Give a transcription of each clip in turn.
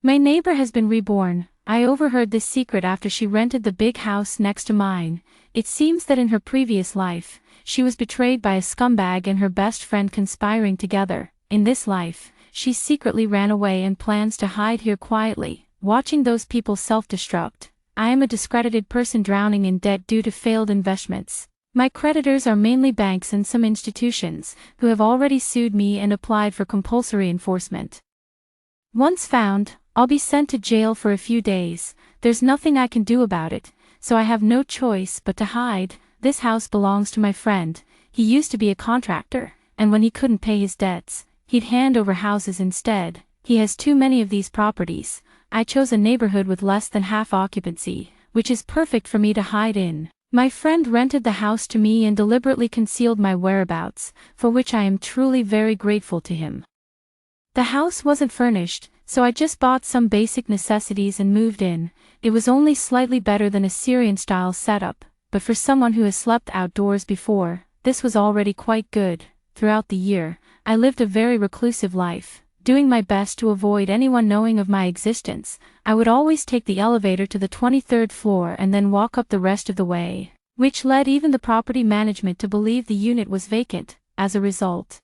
My neighbor has been reborn. I overheard this secret after she rented the big house next to mine. It seems that in her previous life, she was betrayed by a scumbag and her best friend conspiring together. In this life, she secretly ran away and plans to hide here quietly, watching those people self-destruct. I am a discredited person drowning in debt due to failed investments. My creditors are mainly banks and some institutions, who have already sued me and applied for compulsory enforcement. Once found, I'll be sent to jail for a few days. There's nothing I can do about it, so I have no choice but to hide. This house belongs to my friend. He used to be a contractor, and when he couldn't pay his debts, he'd hand over houses instead. He has too many of these properties. I chose a neighborhood with less than half occupancy, which is perfect for me to hide in. My friend rented the house to me and deliberately concealed my whereabouts, for which I am truly very grateful to him. The house wasn't furnished, so I just bought some basic necessities and moved in. It was only slightly better than a Syrian-style setup, but for someone who has slept outdoors before, this was already quite good. Throughout the year, I lived a very reclusive life, doing my best to avoid anyone knowing of my existence. I would always take the elevator to the 23rd floor and then walk up the rest of the way, which led even the property management to believe the unit was vacant. As a result,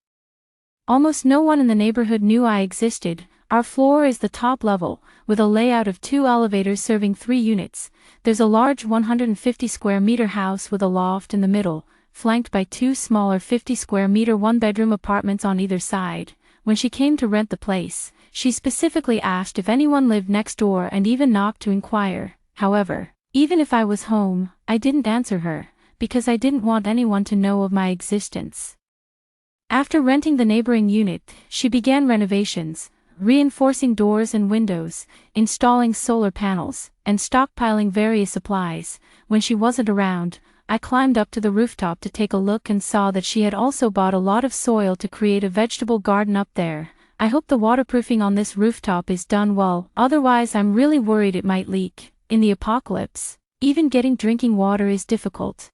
almost no one in the neighborhood knew I existed. Our floor is the top level, with a layout of 2 elevators serving 3 units. There's a large 150 square meter house with a loft in the middle, flanked by 2 smaller 50 square meter one-bedroom apartments on either side. When she came to rent the place, she specifically asked if anyone lived next door and even knocked to inquire. However, even if I was home, I didn't answer her, because I didn't want anyone to know of my existence. After renting the neighboring unit, she began renovations, reinforcing doors and windows, installing solar panels, and stockpiling various supplies. When she wasn't around, I climbed up to the rooftop to take a look and saw that she had also bought a lot of soil to create a vegetable garden up there. I hope the waterproofing on this rooftop is done well, otherwise I'm really worried it might leak. In the apocalypse, even getting drinking water is difficult.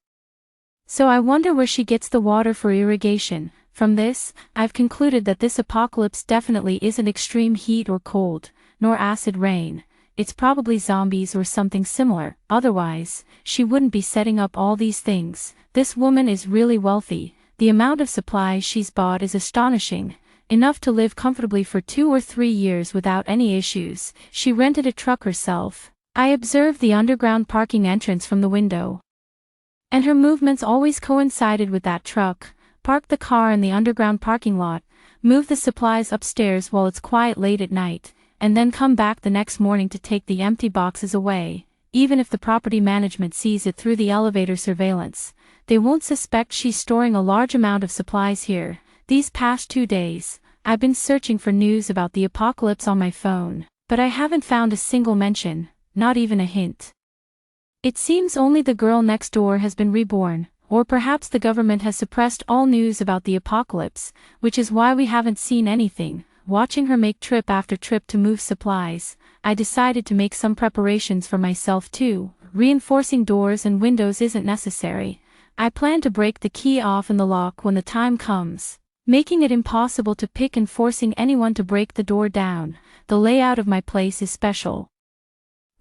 So I wonder where she gets the water for irrigation. From this, I've concluded that this apocalypse definitely isn't extreme heat or cold, nor acid rain. It's probably zombies or something similar. Otherwise, she wouldn't be setting up all these things. This woman is really wealthy. The amount of supplies she's bought is astonishing, enough to live comfortably for 2 or 3 years without any issues. She rented a truck herself. I observed the underground parking entrance from the window, and her movements always coincided with that truck. Parked the car in the underground parking lot, move the supplies upstairs while it's quiet late at night, and then come back the next morning to take the empty boxes away. Even if the property management sees it through the elevator surveillance, they won't suspect she's storing a large amount of supplies here. These past 2 days, I've been searching for news about the apocalypse on my phone, but I haven't found a single mention, not even a hint. It seems only the girl next door has been reborn. Or perhaps the government has suppressed all news about the apocalypse, which is why we haven't seen anything. Watching her make trip after trip to move supplies, I decided to make some preparations for myself too. Reinforcing doors and windows isn't necessary. I plan to break the key off in the lock when the time comes, making it impossible to pick and forcing anyone to break the door down. The layout of my place is special,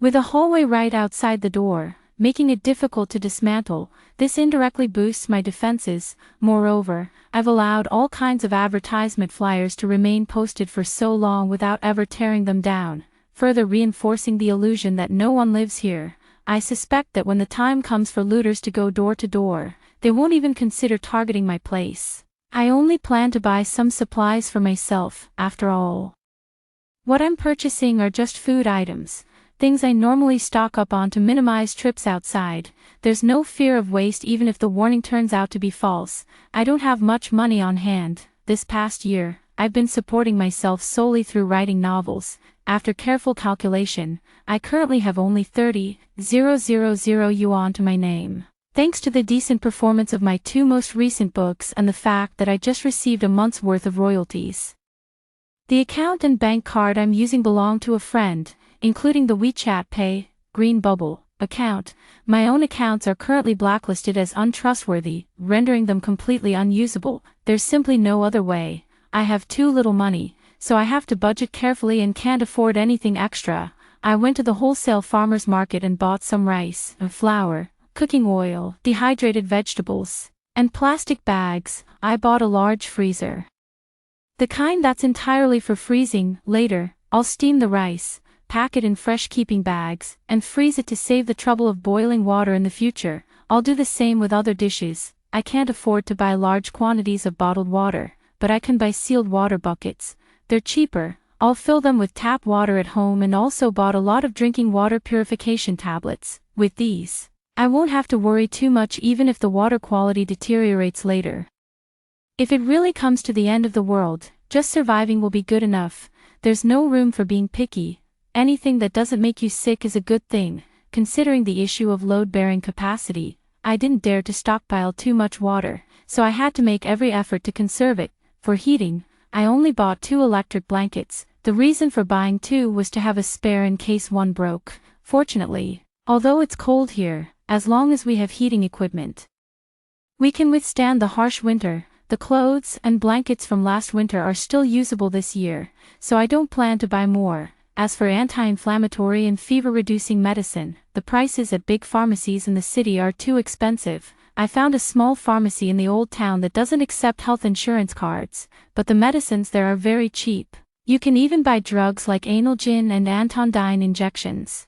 with a hallway right outside the door, making it difficult to dismantle. This indirectly boosts my defenses. Moreover, I've allowed all kinds of advertisement flyers to remain posted for so long without ever tearing them down, further reinforcing the illusion that no one lives here. I suspect that when the time comes for looters to go door to door, they won't even consider targeting my place. I only plan to buy some supplies for myself. After all, what I'm purchasing are just food items, things I normally stock up on to minimize trips outside. There's no fear of waste even if the warning turns out to be false. I don't have much money on hand. This past year, I've been supporting myself solely through writing novels. After careful calculation, I currently have only 30,000 yuan to my name, thanks to the decent performance of my 2 most recent books and the fact that I just received a month's worth of royalties. The account and bank card I'm using belong to a friend, including the WeChat Pay, Green Bubble, account. My own accounts are currently blacklisted as untrustworthy, rendering them completely unusable. There's simply no other way. I have too little money, so I have to budget carefully and can't afford anything extra. I went to the wholesale farmer's market and bought some rice, flour, cooking oil, dehydrated vegetables, and plastic bags. I bought a large freezer. The kind that's entirely for freezing. Later, I'll steam the rice, pack it in fresh keeping bags, and freeze it to save the trouble of boiling water in the future. I'll do the same with other dishes. I can't afford to buy large quantities of bottled water, but I can buy sealed water buckets. They're cheaper. I'll fill them with tap water at home and also bought a lot of drinking water purification tablets. With these, I won't have to worry too much even if the water quality deteriorates later. If it really comes to the end of the world, just surviving will be good enough. There's no room for being picky. Anything that doesn't make you sick is a good thing, considering the issue of load-bearing capacity. I didn't dare to stockpile too much water, so I had to make every effort to conserve it. For heating, I only bought 2 electric blankets. The reason for buying 2 was to have a spare in case one broke. Fortunately, although it's cold here, as long as we have heating equipment, we can withstand the harsh winter. The clothes and blankets from last winter are still usable this year, so I don't plan to buy more. As for anti-inflammatory and fever-reducing medicine, the prices at big pharmacies in the city are too expensive. I found a small pharmacy in the old town that doesn't accept health insurance cards, but the medicines there are very cheap. You can even buy drugs like Analgin and Antondyne injections.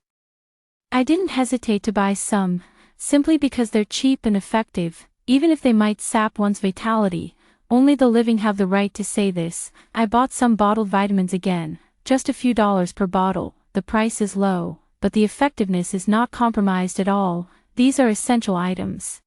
I didn't hesitate to buy some, simply because they're cheap and effective, even if they might sap one's vitality. Only the living have the right to say this. I bought some bottled vitamins again, just a few dollars per bottle. The price is low, but the effectiveness is not compromised at all. These are essential items.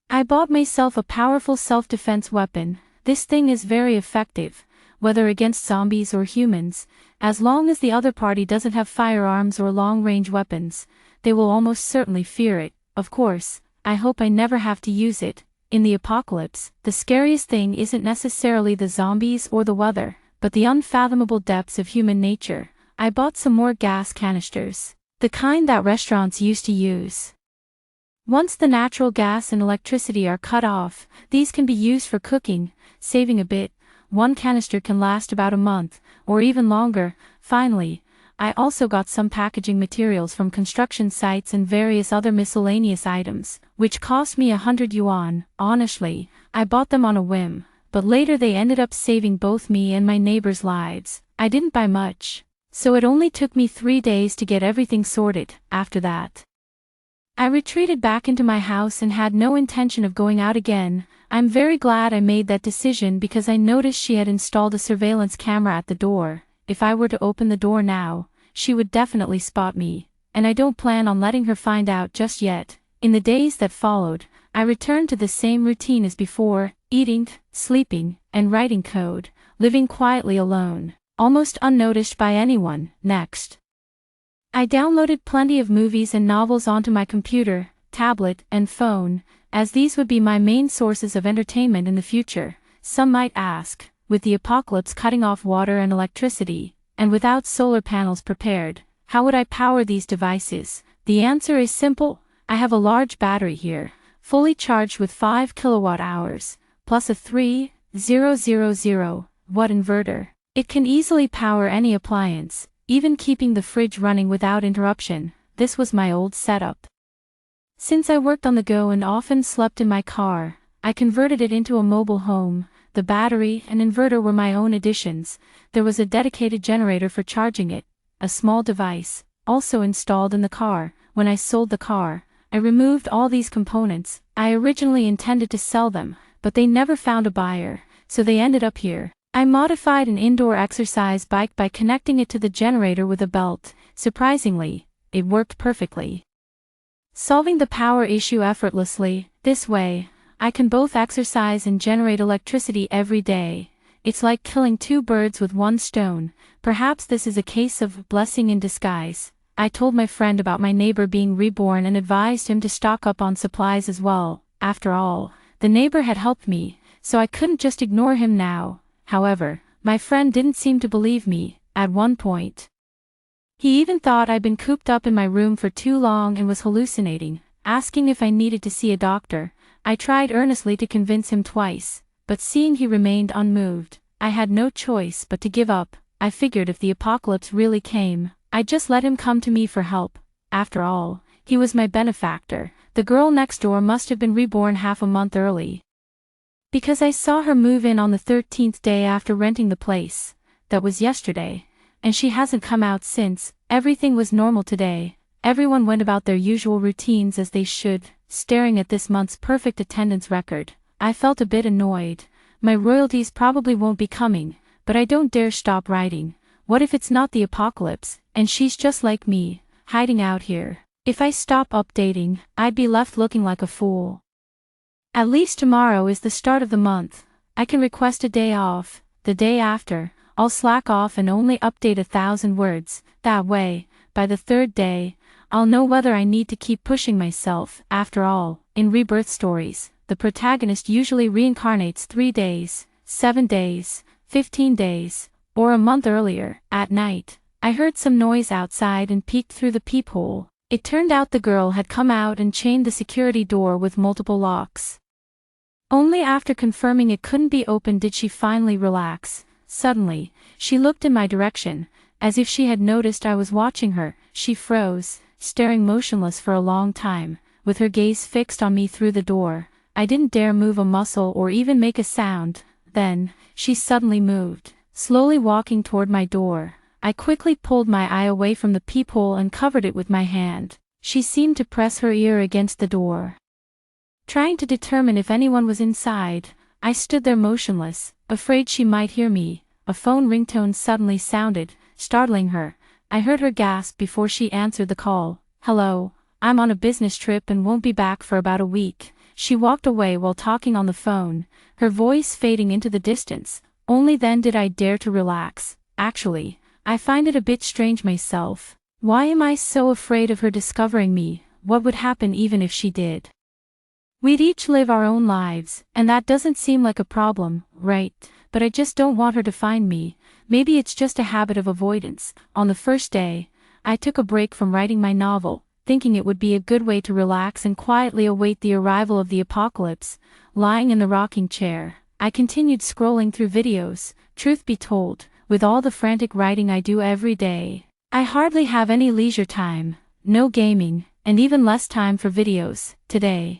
I bought myself a powerful self-defense weapon. This thing is very effective, whether against zombies or humans. As long as the other party doesn't have firearms or long-range weapons, they will almost certainly fear it. Of course, I hope I never have to use it. In the apocalypse, the scariest thing isn't necessarily the zombies or the weather, but the unfathomable depths of human nature. I bought some more gas canisters, the kind that restaurants used to use. Once the natural gas and electricity are cut off, these can be used for cooking, saving a bit. One canister can last about a month, or even longer. Finally, I also got some packaging materials from construction sites and various other miscellaneous items, which cost me 100 yuan. Honestly, I bought them on a whim, but later they ended up saving both me and my neighbors' lives. I didn't buy much, so it only took me 3 days to get everything sorted. After that, I retreated back into my house and had no intention of going out again. I'm very glad I made that decision because I noticed she had installed a surveillance camera at the door. If I were to open the door now, she would definitely spot me, and I don't plan on letting her find out just yet. In the days that followed, I returned to the same routine as before, eating, sleeping, and writing code, living quietly alone, almost unnoticed by anyone. Next, I downloaded plenty of movies and novels onto my computer, tablet, and phone, as these would be my main sources of entertainment in the future. Some might ask, with the apocalypse cutting off water and electricity, and without solar panels prepared, how would I power these devices? The answer is simple. I have a large battery here, fully charged with 5 kilowatt-hours, plus a 3000-watt inverter. It can easily power any appliance, even keeping the fridge running without interruption. This was my old setup. Since I worked on the go and often slept in my car, I converted it into a mobile home. The battery and inverter were my own additions. There was a dedicated generator for charging it, a small device, also installed in the car. When I sold the car, I removed all these components. I originally intended to sell them, but they never found a buyer, so they ended up here. I modified an indoor exercise bike by connecting it to the generator with a belt. Surprisingly, it worked perfectly, solving the power issue effortlessly. This way, I can both exercise and generate electricity every day. It's like killing 2 birds with 1 stone. Perhaps this is a case of blessing in disguise. I told my friend about my neighbor being reborn and advised him to stock up on supplies as well. After all, the neighbor had helped me, so I couldn't just ignore him now. However, my friend didn't seem to believe me. At one point, he even thought I'd been cooped up in my room for too long and was hallucinating, asking if I needed to see a doctor. I tried earnestly to convince him twice, but seeing he remained unmoved, I had no choice but to give up. I figured if the apocalypse really came, I'd just let him come to me for help. After all, he was my benefactor. The girl next door must have been reborn half a month early, because I saw her move in on the 13th day after renting the place. That was yesterday, and she hasn't come out since. Everything was normal today. Everyone went about their usual routines as they should, staring at this month's perfect attendance record. I felt a bit annoyed. My royalties probably won't be coming, but I don't dare stop writing. What if it's not the apocalypse, and she's just like me, hiding out here? If I stop updating, I'd be left looking like a fool. At least tomorrow is the start of the month. I can request a day off. The day after, I'll slack off and only update 1,000 words. That way, by the third day, I'll know whether I need to keep pushing myself. After all, in rebirth stories, the protagonist usually reincarnates 3 days, 7 days, 15 days, or a month earlier. At night, I heard some noise outside and peeked through the peephole. It turned out the girl had come out and chained the security door with multiple locks. Only after confirming it couldn't be opened did she finally relax. Suddenly, she looked in my direction, as if she had noticed I was watching her. She froze, staring motionless for a long time, with her gaze fixed on me through the door. I didn't dare move a muscle or even make a sound. Then, she suddenly moved, slowly walking toward my door. I quickly pulled my eye away from the peephole and covered it with my hand. She seemed to press her ear against the door, trying to determine if anyone was inside. I stood there motionless, afraid she might hear me. A phone ringtone suddenly sounded, startling her. I heard her gasp before she answered the call. "Hello, I'm on a business trip and won't be back for about a week." She walked away while talking on the phone, her voice fading into the distance. Only then did I dare to relax. Actually, I find it a bit strange myself. Why am I so afraid of her discovering me? What would happen even if she did? We'd each live our own lives, and that doesn't seem like a problem, right? But I just don't want her to find me. Maybe it's just a habit of avoidance. On the first day, I took a break from writing my novel, thinking it would be a good way to relax and quietly await the arrival of the apocalypse. Lying in the rocking chair, I continued scrolling through videos. Truth be told, with all the frantic writing I do every day, I hardly have any leisure time, no gaming, and even less time for videos. Today,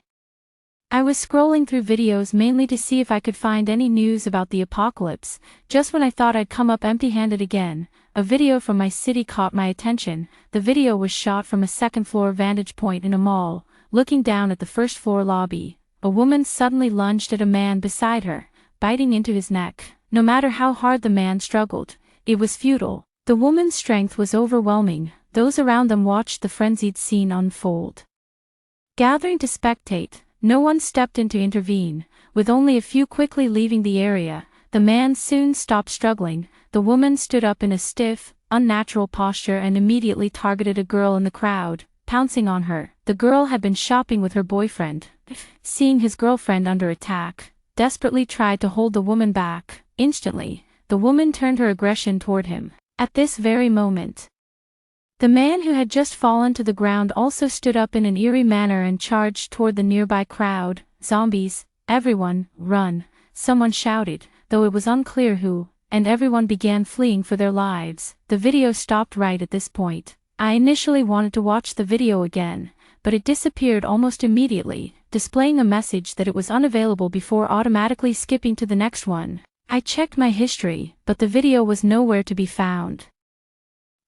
I was scrolling through videos mainly to see if I could find any news about the apocalypse. Just when I thought I'd come up empty-handed again, a video from my city caught my attention. The video was shot from a second-floor vantage point in a mall. Looking down at the first-floor lobby, a woman suddenly lunged at a man beside her, biting into his neck. No matter how hard the man struggled, it was futile. The woman's strength was overwhelming. Those around them watched the frenzied scene unfold, gathering to spectate. No one stepped in to intervene. With only a few quickly leaving the area, the man soon stopped struggling. The woman stood up in a stiff, unnatural posture and immediately targeted a girl in the crowd, pouncing on her. The girl had been shopping with her boyfriend. Seeing his girlfriend under attack, desperately tried to hold the woman back. Instantly, the woman turned her aggression toward him. At this very moment, the man who had just fallen to the ground also stood up in an eerie manner and charged toward the nearby crowd. "Zombies, everyone, run!" someone shouted, though it was unclear who, and everyone began fleeing for their lives. The video stopped right at this point. I initially wanted to watch the video again, but it disappeared almost immediately, displaying a message that it was unavailable before automatically skipping to the next one. I checked my history, but the video was nowhere to be found.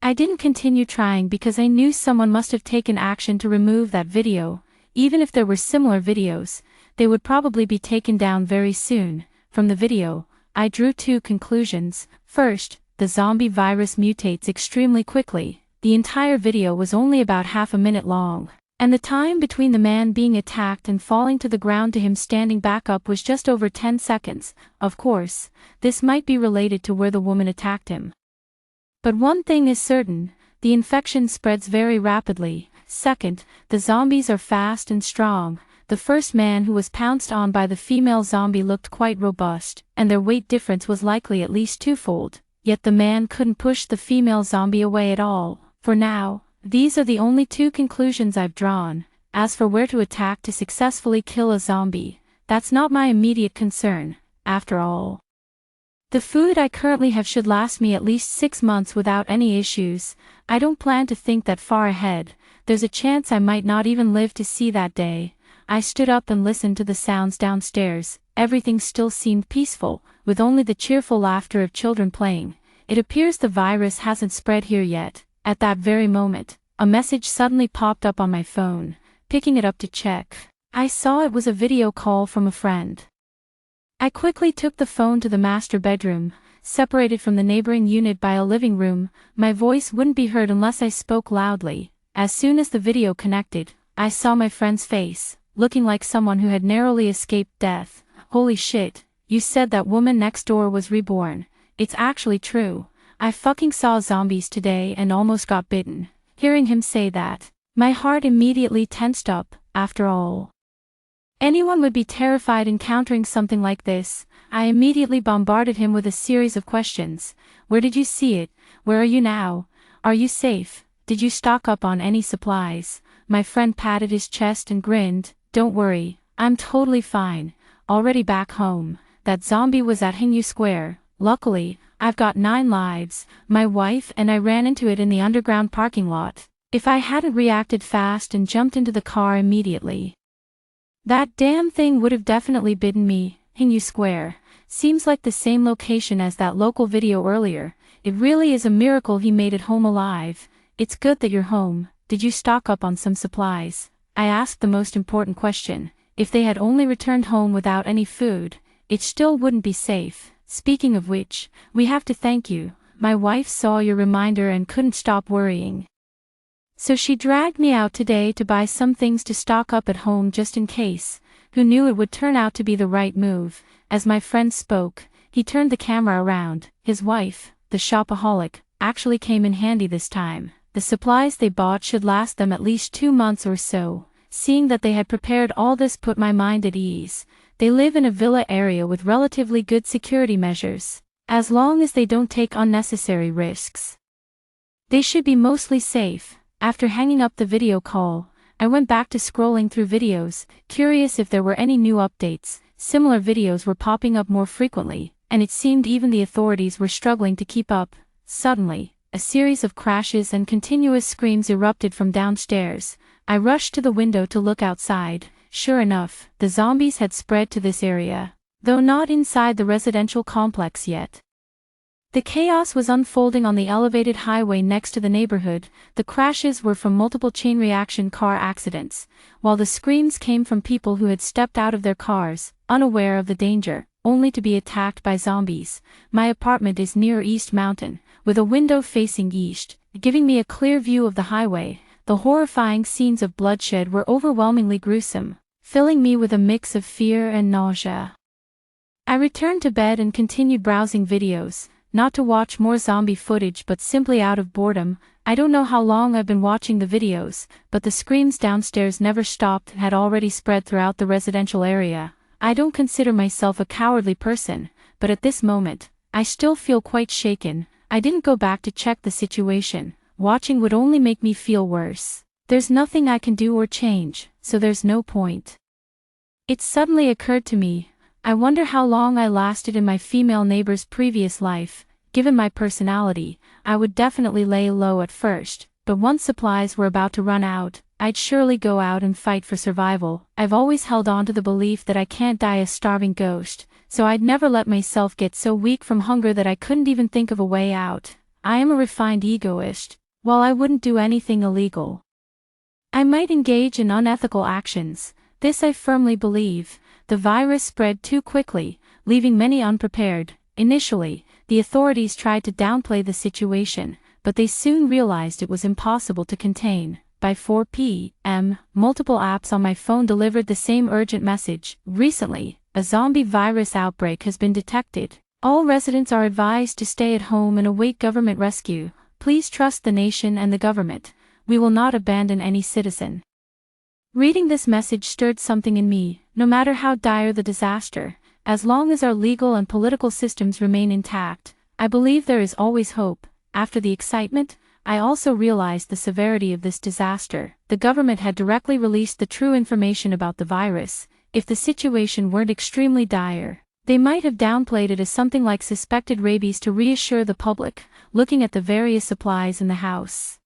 I didn't continue trying because I knew someone must have taken action to remove that video. Even if there were similar videos, they would probably be taken down very soon. From the video, I drew 2 conclusions. First, the zombie virus mutates extremely quickly. The entire video was only about half a minute long, and the time between the man being attacked and falling to the ground to him standing back up was just over 10 seconds. Of course, this might be related to where the woman attacked him. But one thing is certain, the infection spreads very rapidly. Second, the zombies are fast and strong. The first man who was pounced on by the female zombie looked quite robust, and their weight difference was likely at least twofold. Yet the man couldn't push the female zombie away at all. For now, these are the only 2 conclusions I've drawn. As for where to attack to successfully kill a zombie, that's not my immediate concern. After all, The food I currently have should last me at least 6 months without any issues. I don't plan to think that far ahead. There's a chance I might not even live to see that day. I stood up and listened to the sounds downstairs. Everything still seemed peaceful, with only the cheerful laughter of children playing. It appears the virus hasn't spread here yet. At that very moment, a message suddenly popped up on my phone. Picking it up to check, I saw it was a video call from a friend. I quickly took the phone to the master bedroom, separated from the neighboring unit by a living room. My voice wouldn't be heard unless I spoke loudly. As soon as the video connected, I saw my friend's face, looking like someone who had narrowly escaped death. Holy shit, you said that woman next door was reborn. It's actually true. I fucking saw zombies today and almost got bitten. Hearing him say that, my heart immediately tensed up. After all, anyone would be terrified encountering something like this. I immediately bombarded him with a series of questions. Where did you see it? Where are you now? Are you safe? Did you stock up on any supplies? My friend patted his chest and grinned. Don't worry, I'm totally fine. Already back home. That zombie was at Hinyu Square. Luckily, I've got 9 lives. My wife and I ran into it in the underground parking lot. If I hadn't reacted fast and jumped into the car immediately, that damn thing would have definitely bitten me. Hinyu Square seems like the same location as that local video earlier. It really is a miracle he made it home alive. It's good that you're home. Did you stock up on some supplies? I asked the most important question. If they had only returned home without any food, it still wouldn't be safe. Speaking of which, we have to thank you. My wife saw your reminder and couldn't stop worrying. So she dragged me out today to buy some things to stock up at home just in case. Who knew it would turn out to be the right move? As my friend spoke, he turned the camera around. His wife, the shopaholic, actually came in handy this time. The supplies they bought should last them at least 2 months or so. Seeing that they had prepared all this put my mind at ease. They live in a villa area with relatively good security measures. As long as they don't take unnecessary risks, they should be mostly safe. After hanging up the video call, I went back to scrolling through videos, curious if there were any new updates. Similar videos were popping up more frequently, and it seemed even the authorities were struggling to keep up. Suddenly, a series of crashes and continuous screams erupted from downstairs. I rushed to the window to look outside. Sure enough, the zombies had spread to this area, though not inside the residential complex yet. The chaos was unfolding on the elevated highway next to the neighborhood. The crashes were from multiple chain reaction car accidents, while the screams came from people who had stepped out of their cars, unaware of the danger, only to be attacked by zombies. My apartment is near East Mountain, with a window facing east, giving me a clear view of the highway. The horrifying scenes of bloodshed were overwhelmingly gruesome, filling me with a mix of fear and nausea. I returned to bed and continued browsing videos, not to watch more zombie footage but simply out of boredom. I don't know how long I've been watching the videos, but the screams downstairs never stopped and had already spread throughout the residential area. I don't consider myself a cowardly person, but at this moment, I still feel quite shaken. I didn't go back to check the situation. Watching would only make me feel worse. There's nothing I can do or change, so there's no point. It suddenly occurred to me, I wonder how long I lasted in my female neighbor's previous life. Given my personality, I would definitely lay low at first, but once supplies were about to run out, I'd surely go out and fight for survival. I've always held on to the belief that I can't die a starving ghost, so I'd never let myself get so weak from hunger that I couldn't even think of a way out. I am a refined egoist. While I wouldn't do anything illegal, I might engage in unethical actions. This I firmly believe. The virus spread too quickly, leaving many unprepared. Initially, the authorities tried to downplay the situation, but they soon realized it was impossible to contain. By 4 p.m., multiple apps on my phone delivered the same urgent message. Recently, a zombie virus outbreak has been detected. All residents are advised to stay at home and await government rescue. Please trust the nation and the government. We will not abandon any citizen. Reading this message stirred something in me. No matter how dire the disaster, as long as our legal and political systems remain intact, I believe there is always hope. After the excitement, I also realized the severity of this disaster. The government had directly released the true information about the virus. If the situation weren't extremely dire, They might have downplayed it as something like suspected rabies to reassure the public, looking at the various supplies in the house.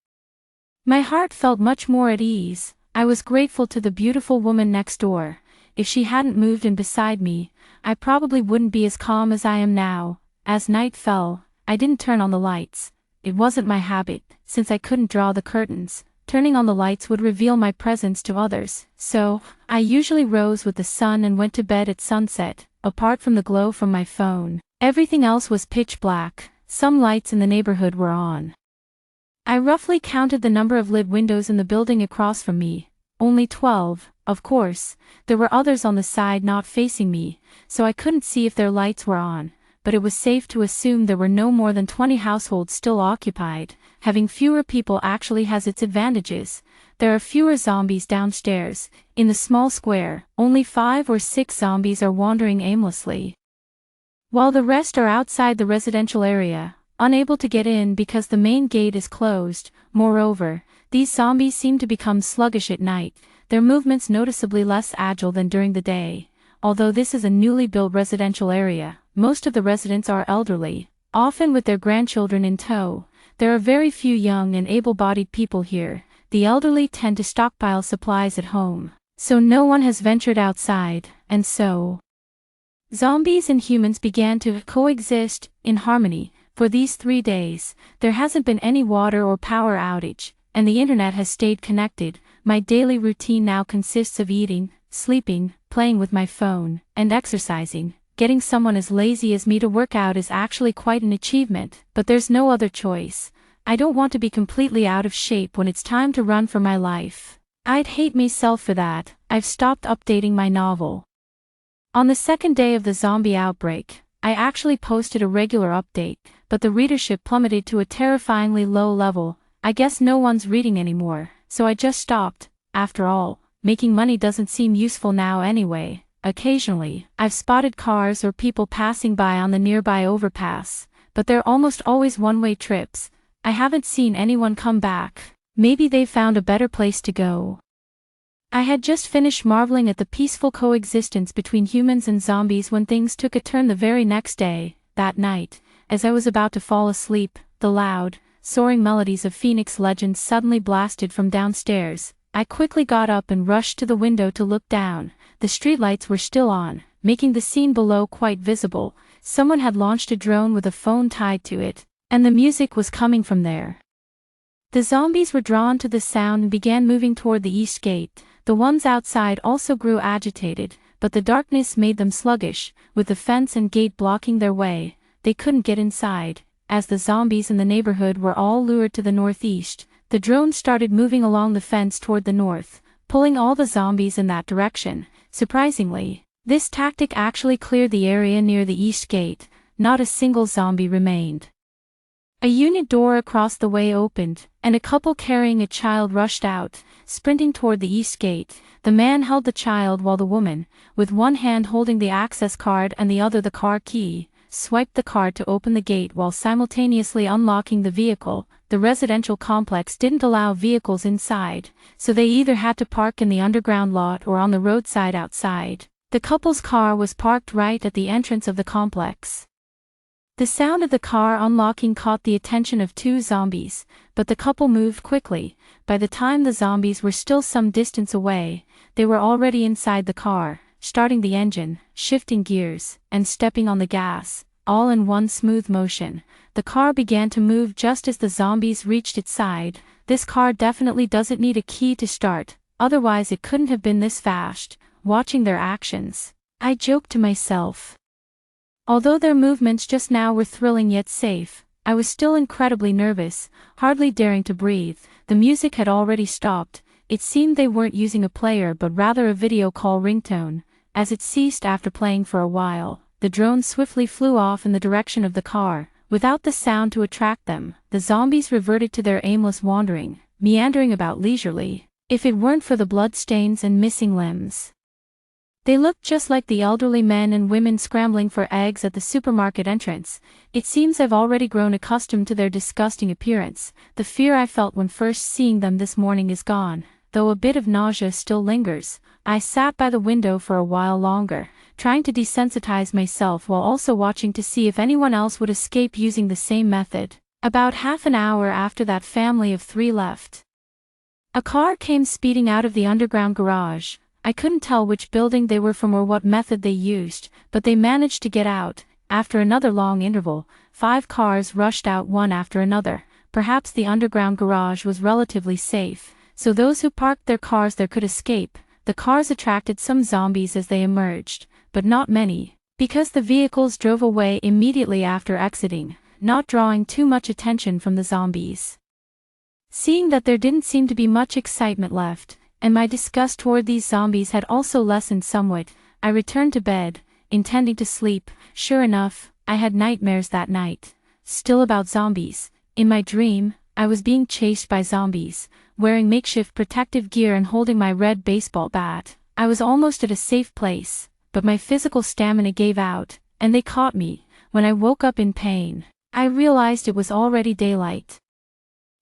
My heart felt much more at ease. I was grateful to the beautiful woman next door. If she hadn't moved in beside me, I probably wouldn't be as calm as I am now. As night fell, I didn't turn on the lights. It wasn't my habit, since I couldn't draw the curtains. Turning on the lights would reveal my presence to others, so I usually rose with the sun and went to bed at sunset. Apart from the glow from my phone, everything else was pitch black. Some lights in the neighborhood were on. I roughly counted the number of lit windows in the building across from me. Only 12, of course. There were others on the side not facing me, so I couldn't see if their lights were on, but it was safe to assume there were no more than 20 households still occupied. Having fewer people actually has its advantages. There are fewer zombies downstairs. In the small square, only 5 or 6 zombies are wandering aimlessly, while the rest are outside the residential area, unable to get in because the main gate is closed. Moreover, these zombies seem to become sluggish at night, their movements noticeably less agile than during the day. Although this is a newly built residential area, most of the residents are elderly, often with their grandchildren in tow. There are very few young and able-bodied people here. The elderly tend to stockpile supplies at home, so no one has ventured outside, and so zombies and humans began to coexist in harmony. For these 3 days, there hasn't been any water or power outage, and the internet has stayed connected. My daily routine now consists of eating, sleeping, playing with my phone, and exercising. Getting someone as lazy as me to work out is actually quite an achievement, but there's no other choice. I don't want to be completely out of shape when it's time to run for my life. I'd hate myself for that. I've stopped updating my novel. On the second day of the zombie outbreak, I actually posted a regular update, but the readership plummeted to a terrifyingly low level. I guess no one's reading anymore, so I just stopped. After all, making money doesn't seem useful now anyway. Occasionally, I've spotted cars or people passing by on the nearby overpass, but they're almost always one-way trips. I haven't seen anyone come back. Maybe they found a better place to go. I had just finished marveling at the peaceful coexistence between humans and zombies when things took a turn the very next day. That night, as I was about to fall asleep, the loud, soaring melodies of Phoenix Legends suddenly blasted from downstairs. I quickly got up and rushed to the window to look down. The streetlights were still on, making the scene below quite visible. Someone had launched a drone with a phone tied to it, and the music was coming from there. The zombies were drawn to the sound and began moving toward the east gate. The ones outside also grew agitated, but the darkness made them sluggish. With the fence and gate blocking their way, they couldn't get inside. As the zombies in the neighborhood were all lured to the northeast, the drone started moving along the fence toward the north, pulling all the zombies in that direction. Surprisingly, this tactic actually cleared the area near the east gate. Not a single zombie remained. A unit door across the way opened, and a couple carrying a child rushed out, sprinting toward the east gate. The man held the child while the woman, with one hand holding the access card and the other the car key, swiped the card to open the gate while simultaneously unlocking the vehicle. The residential complex didn't allow vehicles inside, so they either had to park in the underground lot or on the roadside outside. The couple's car was parked right at the entrance of the complex. The sound of the car unlocking caught the attention of 2 zombies, but the couple moved quickly. By the time the zombies were still some distance away, they were already inside the car, starting the engine, shifting gears, and stepping on the gas, all in one smooth motion. The car began to move just as the zombies reached its side. This car definitely doesn't need a key to start, otherwise it couldn't have been this fast. Watching their actions, I joked to myself. Although their movements just now were thrilling yet safe, I was still incredibly nervous, hardly daring to breathe. The music had already stopped. It seemed they weren't using a player but rather a video call ringtone. As it ceased after playing for a while, the drone swiftly flew off in the direction of the car. Without the sound to attract them, the zombies reverted to their aimless wandering, meandering about leisurely. If it weren't for the bloodstains and missing limbs, they looked just like the elderly men and women scrambling for eggs at the supermarket entrance. It seems I've already grown accustomed to their disgusting appearance. The fear I felt when first seeing them this morning is gone. though a bit of nausea still lingers. I sat by the window for a while longer, trying to desensitize myself while also watching to see if anyone else would escape using the same method. About half an hour after that family of 3 left, a car came speeding out of the underground garage. I couldn't tell which building they were from or what method they used, but they managed to get out. After another long interval, 5 cars rushed out one after another. Perhaps the underground garage was relatively safe, so those who parked their cars there could escape. The cars attracted some zombies as they emerged, but not many, because the vehicles drove away immediately after exiting, not drawing too much attention from the zombies. Seeing that there didn't seem to be much excitement left, and my disgust toward these zombies had also lessened somewhat, I returned to bed, intending to sleep. Sure enough, I had nightmares that night. Still about zombies. In my dream, I was being chased by zombies, wearing makeshift protective gear and holding my red baseball bat. I was almost at a safe place, but my physical stamina gave out, and they caught me. When I woke up in pain, I realized it was already daylight.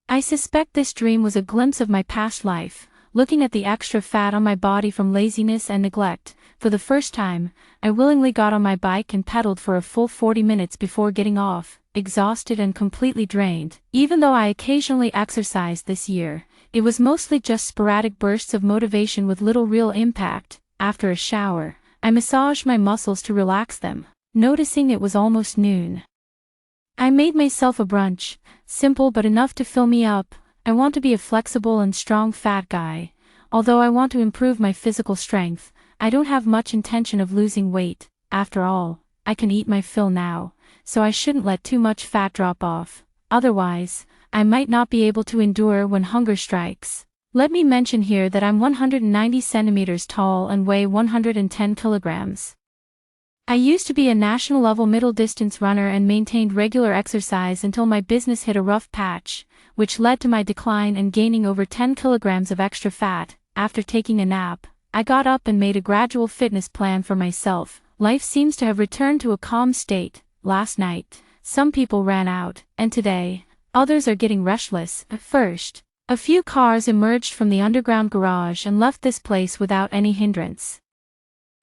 I suspect this dream was a glimpse of my past life, looking at the extra fat on my body from laziness and neglect. For the first time, I willingly got on my bike and pedaled for a full 40 minutes before getting off, exhausted and completely drained. Even though I occasionally exercised this year, it was mostly just sporadic bursts of motivation with little real impact. After a shower, I massaged my muscles to relax them, noticing it was almost noon. I made myself a brunch, simple but enough to fill me up. I want to be a flexible and strong fat guy. Although I want to improve my physical strength, I don't have much intention of losing weight. After all, I can eat my fill now, so I shouldn't let too much fat drop off. Otherwise, I might not be able to endure when hunger strikes. Let me mention here that I'm 190 centimeters tall and weigh 110 kilograms. I used to be a national-level middle-distance runner and maintained regular exercise until my business hit a rough patch, which led to my decline and gaining over 10 kilograms of extra fat. After taking a nap, I got up and made a gradual fitness plan for myself. Life seems to have returned to a calm state. Last night, some people ran out, and today, others are getting restless. At first, a few cars emerged from the underground garage and left this place without any hindrance.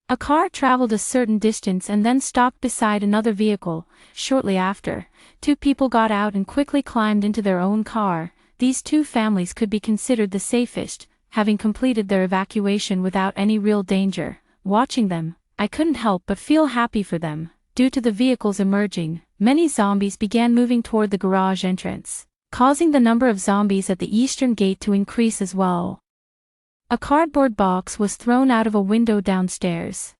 A car traveled a certain distance and then stopped beside another vehicle. Shortly after, 2 people got out and quickly climbed into their own car. These 2 families could be considered the safest, having completed their evacuation without any real danger. Watching them, I couldn't help but feel happy for them. Due to the vehicles emerging, many zombies began moving toward the garage entrance, causing the number of zombies at the eastern gate to increase as well. A cardboard box was thrown out of a window downstairs,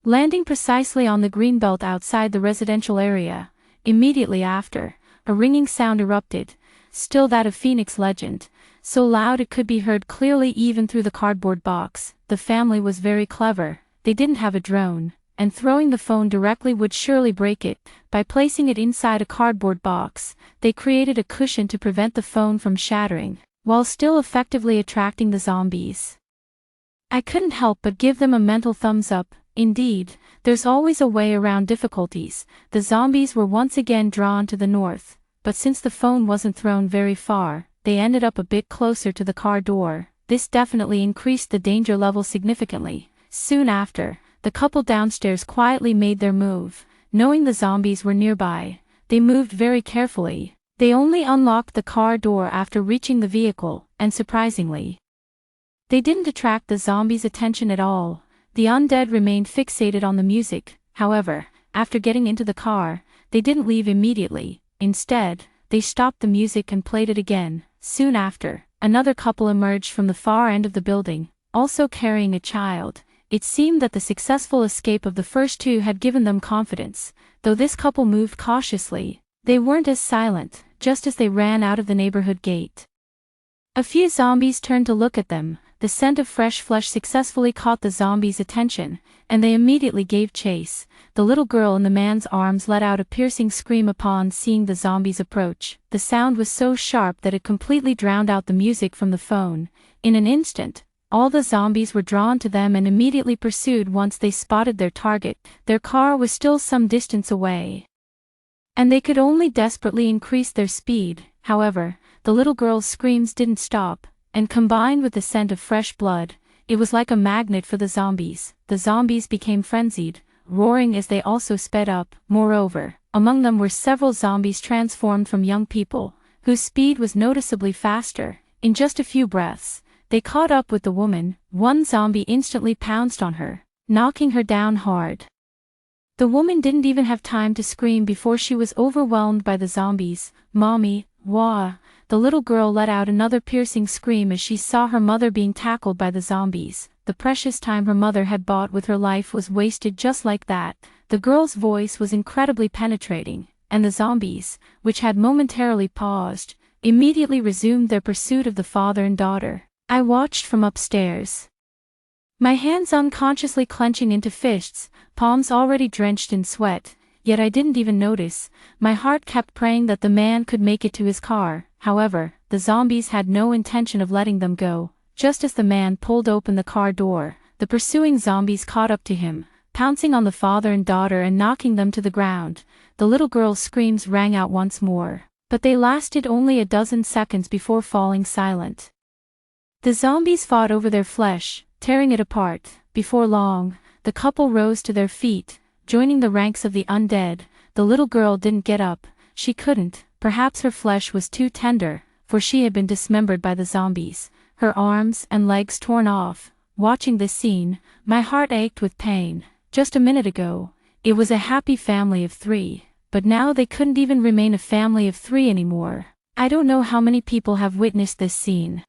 landing precisely on the green belt outside the residential area. Immediately after, a ringing sound erupted, still that of Phoenix legend, so loud it could be heard clearly even through the cardboard box. The family was very clever. They didn't have a drone, and throwing the phone directly would surely break it. By placing it inside a cardboard box, they created a cushion to prevent the phone from shattering, while still effectively attracting the zombies. I couldn't help but give them a mental thumbs up. Indeed, there's always a way around difficulties. The zombies were once again drawn to the north, but since the phone wasn't thrown very far, they ended up a bit closer to the car door. This definitely increased the danger level significantly. Soon after, the couple downstairs quietly made their move. Knowing the zombies were nearby, they moved very carefully. They only unlocked the car door after reaching the vehicle, and surprisingly, they didn't attract the zombies' attention at all. The undead remained fixated on the music. However, after getting into the car, they didn't leave immediately. Instead, they stopped the music and played it again. Soon after, another couple emerged from the far end of the building, also carrying a child. It seemed that the successful escape of the first 2 had given them confidence. Though this couple moved cautiously, they weren't as silent, just as they ran out of the neighborhood gate. A few zombies turned to look at them. The scent of fresh flesh successfully caught the zombies' attention, and they immediately gave chase. The little girl in the man's arms let out a piercing scream upon seeing the zombies approach. The sound was so sharp that it completely drowned out the music from the phone. In an instant, all the zombies were drawn to them and immediately pursued once they spotted their target. Their car was still some distance away, and they could only desperately increase their speed. However, the little girl's screams didn't stop. and combined with the scent of fresh blood, it was like a magnet for the zombies. The zombies became frenzied, roaring as they also sped up. Moreover, among them were several zombies transformed from young people, whose speed was noticeably faster. In just a few breaths, they caught up with the woman. One zombie instantly pounced on her, knocking her down hard. The woman didn't even have time to scream before she was overwhelmed by the zombies. "Mommy, wah!" The little girl let out another piercing scream as she saw her mother being tackled by the zombies. The precious time her mother had bought with her life was wasted just like that. The girl's voice was incredibly penetrating, and the zombies, which had momentarily paused, immediately resumed their pursuit of the father and daughter. I watched from upstairs, my hands unconsciously clenching into fists, palms already drenched in sweat, yet I didn't even notice. My heart kept praying that the man could make it to his car. However, the zombies had no intention of letting them go. Just as the man pulled open the car door, the pursuing zombies caught up to him, pouncing on the father and daughter and knocking them to the ground. The little girl's screams rang out once more, but they lasted only a dozen seconds before falling silent. The zombies fought over their flesh, tearing it apart. Before long, the couple rose to their feet, joining the ranks of the undead. The little girl didn't get up. She couldn't. Perhaps her flesh was too tender, for she had been dismembered by the zombies, her arms and legs torn off. Watching this scene, my heart ached with pain. Just a minute ago, it was a happy family of 3, but now they couldn't even remain a family of 3 anymore. I don't know how many people have witnessed this scene,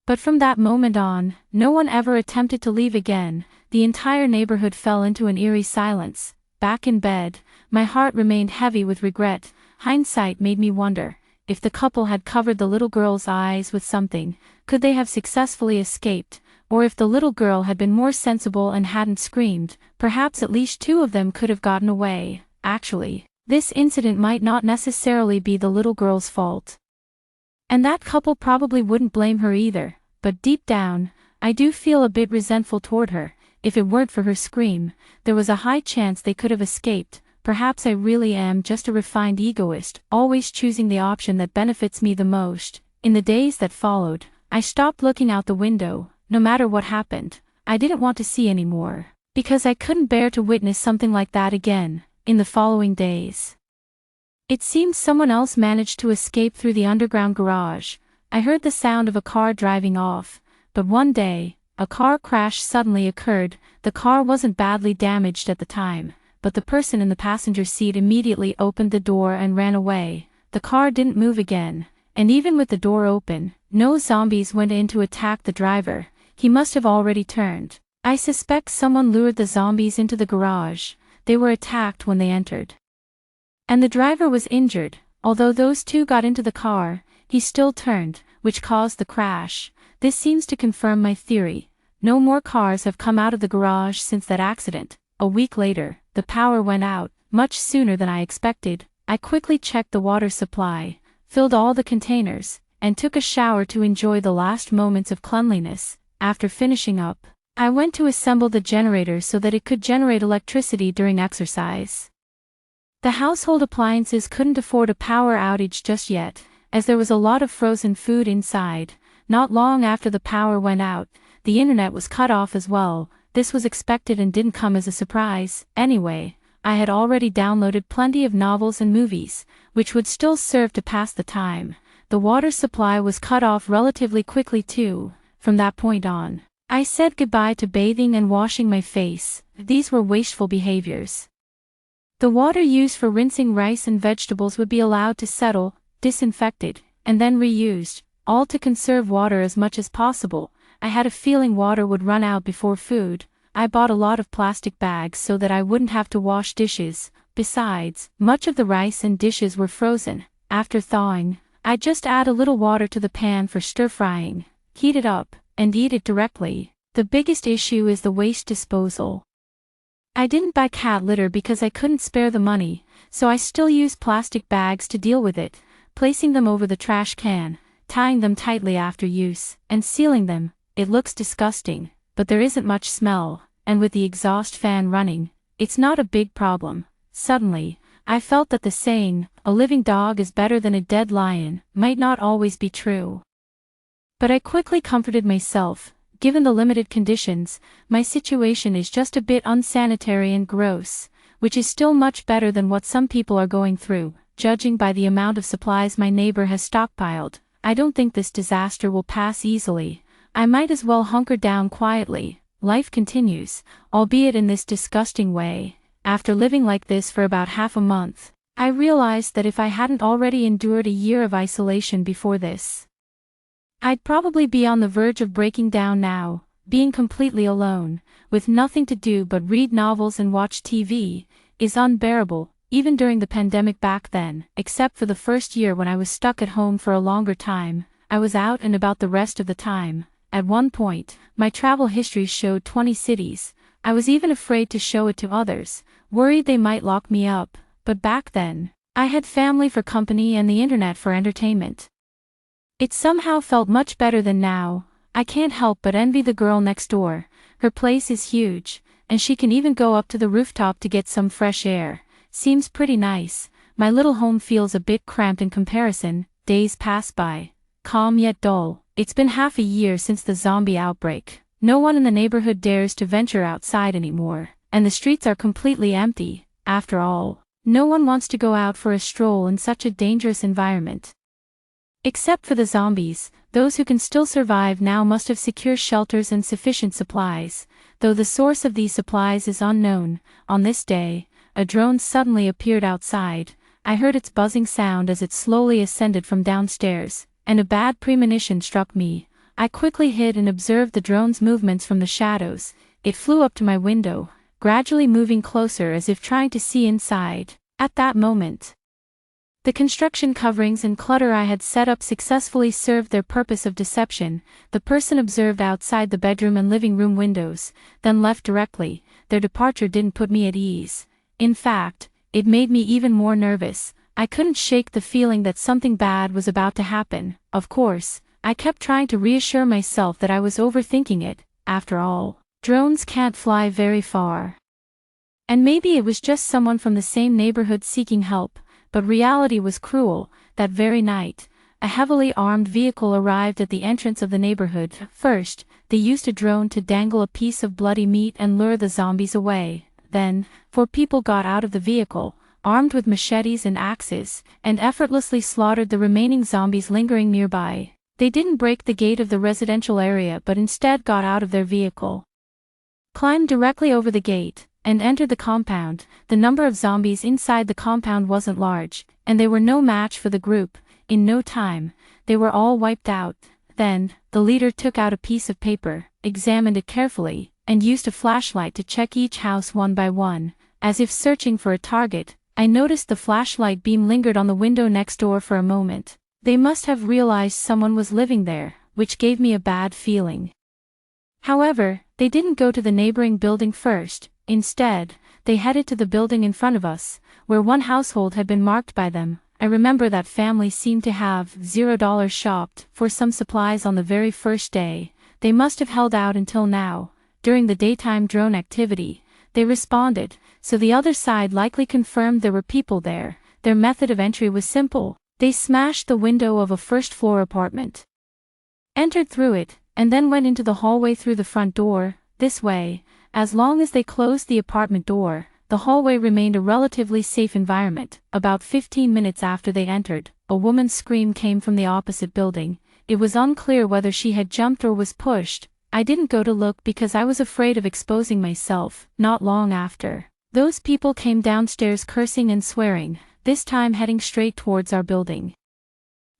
but from that moment on, no one ever attempted to leave again. The entire neighborhood fell into an eerie silence. Back in bed, my heart remained heavy with regret. Hindsight made me wonder, if the couple had covered the little girl's eyes with something, could they have successfully escaped? Or if the little girl had been more sensible and hadn't screamed, perhaps at least 2 of them could have gotten away. Actually, this incident might not necessarily be the little girl's fault, and that couple probably wouldn't blame her either, but deep down, I do feel a bit resentful toward her. If it weren't for her scream, there was a high chance they could have escaped. Perhaps I really am just a refined egoist, always choosing the option that benefits me the most. In the days that followed, I stopped looking out the window. No matter what happened, I didn't want to see anymore, because I couldn't bear to witness something like that again. In the following days, it seemed someone else managed to escape through the underground garage. I heard the sound of a car driving off, but one day, a car crash suddenly occurred. The car wasn't badly damaged at the time, but the person in the passenger seat immediately opened the door and ran away. The car didn't move again, and even with the door open, no zombies went in to attack the driver. He must have already turned. I suspect someone lured the zombies into the garage. They were attacked when they entered, and the driver was injured. Although those 2 got into the car, he still turned, which caused the crash. This seems to confirm my theory. No more cars have come out of the garage since that accident. A week later, the power went out, much sooner than I expected. I quickly checked the water supply, filled all the containers, and took a shower to enjoy the last moments of cleanliness. After finishing up, I went to assemble the generator so that it could generate electricity during exercise. The household appliances couldn't afford a power outage just yet, as there was a lot of frozen food inside. Not long after the power went out, the internet was cut off as well. This was expected and didn't come as a surprise. Anyway, I had already downloaded plenty of novels and movies, which would still serve to pass the time. The water supply was cut off relatively quickly too. From that point on, I said goodbye to bathing and washing my face. These were wasteful behaviors. The water used for rinsing rice and vegetables would be allowed to settle, disinfected, and then reused, all to conserve water as much as possible. I had a feeling water would run out before food. I bought a lot of plastic bags so that I wouldn't have to wash dishes. Besides, much of the rice and dishes were frozen. After thawing, I'd just add a little water to the pan for stir-frying, heat it up, and eat it directly. The biggest issue is the waste disposal. I didn't buy cat litter because I couldn't spare the money, so I still use plastic bags to deal with it, placing them over the trash can, tying them tightly after use, and sealing them. It looks disgusting, but there isn't much smell, and with the exhaust fan running, it's not a big problem. Suddenly, I felt that the saying, "a living dog is better than a dead lion," might not always be true. But I quickly comforted myself. Given the limited conditions, my situation is just a bit unsanitary and gross, which is still much better than what some people are going through. Judging by the amount of supplies my neighbor has stockpiled, I don't think this disaster will pass easily. I might as well hunker down quietly. Life continues, albeit in this disgusting way. After living like this for about half a month, I realized that if I hadn't already endured a year of isolation before this, I'd probably be on the verge of breaking down now. Being completely alone, with nothing to do but read novels and watch TV, is unbearable, even during the pandemic back then. Except for the first year when I was stuck at home for a longer time, I was out and about the rest of the time. At one point, my travel history showed 20 cities. I was even afraid to show it to others, worried they might lock me up, but back then, I had family for company and the internet for entertainment. It somehow felt much better than now. I can't help but envy the girl next door. Her place is huge, and she can even go up to the rooftop to get some fresh air. Seems pretty nice. My little home feels a bit cramped in comparison. Days pass by, calm yet dull. It's been half a year since the zombie outbreak. No one in the neighborhood dares to venture outside anymore, and the streets are completely empty. After all, no one wants to go out for a stroll in such a dangerous environment. Except for the zombies, those who can still survive now must have secure shelters and sufficient supplies, though the source of these supplies is unknown. On this day, a drone suddenly appeared outside. I heard its buzzing sound as it slowly ascended from downstairs, and a bad premonition struck me. I quickly hid and observed the drone's movements from the shadows. It flew up to my window, gradually moving closer as if trying to see inside. At that moment, the construction coverings and clutter I had set up successfully served their purpose of deception. The person observed outside the bedroom and living room windows, then left directly. Their departure didn't put me at ease. In fact, it made me even more nervous. I couldn't shake the feeling that something bad was about to happen. Of course, I kept trying to reassure myself that I was overthinking it. After all, drones can't fly very far. And maybe it was just someone from the same neighborhood seeking help. But reality was cruel. That very night, a heavily armed vehicle arrived at the entrance of the neighborhood. First, they used a drone to dangle a piece of bloody meat and lure the zombies away. Then, 4 people got out of the vehicle, armed with machetes and axes, and effortlessly slaughtered the remaining zombies lingering nearby. They didn't break the gate of the residential area but instead got out of their vehicle, climbed directly over the gate, and entered the compound. The number of zombies inside the compound wasn't large, and they were no match for the group. In no time, they were all wiped out. Then, the leader took out a piece of paper, examined it carefully, and used a flashlight to check each house one by one. As if searching for a target, I noticed the flashlight beam lingered on the window next door for a moment. They must have realized someone was living there, which gave me a bad feeling. However, they didn't go to the neighboring building first. Instead, they headed to the building in front of us, where one household had been marked by them. I remember that family seemed to have $0 shopped for some supplies on the very first day. They must have held out until now. During the daytime drone activity, they responded, so the other side likely confirmed there were people there. Their method of entry was simple. They smashed the window of a first-floor apartment, entered through it, and then went into the hallway through the front door. This way, as long as they closed the apartment door, the hallway remained a relatively safe environment. About 15 minutes after they entered, a woman's scream came from the opposite building. It was unclear whether she had jumped or was pushed. I didn't go to look because I was afraid of exposing myself. Not long after, those people came downstairs cursing and swearing, this time heading straight towards our building.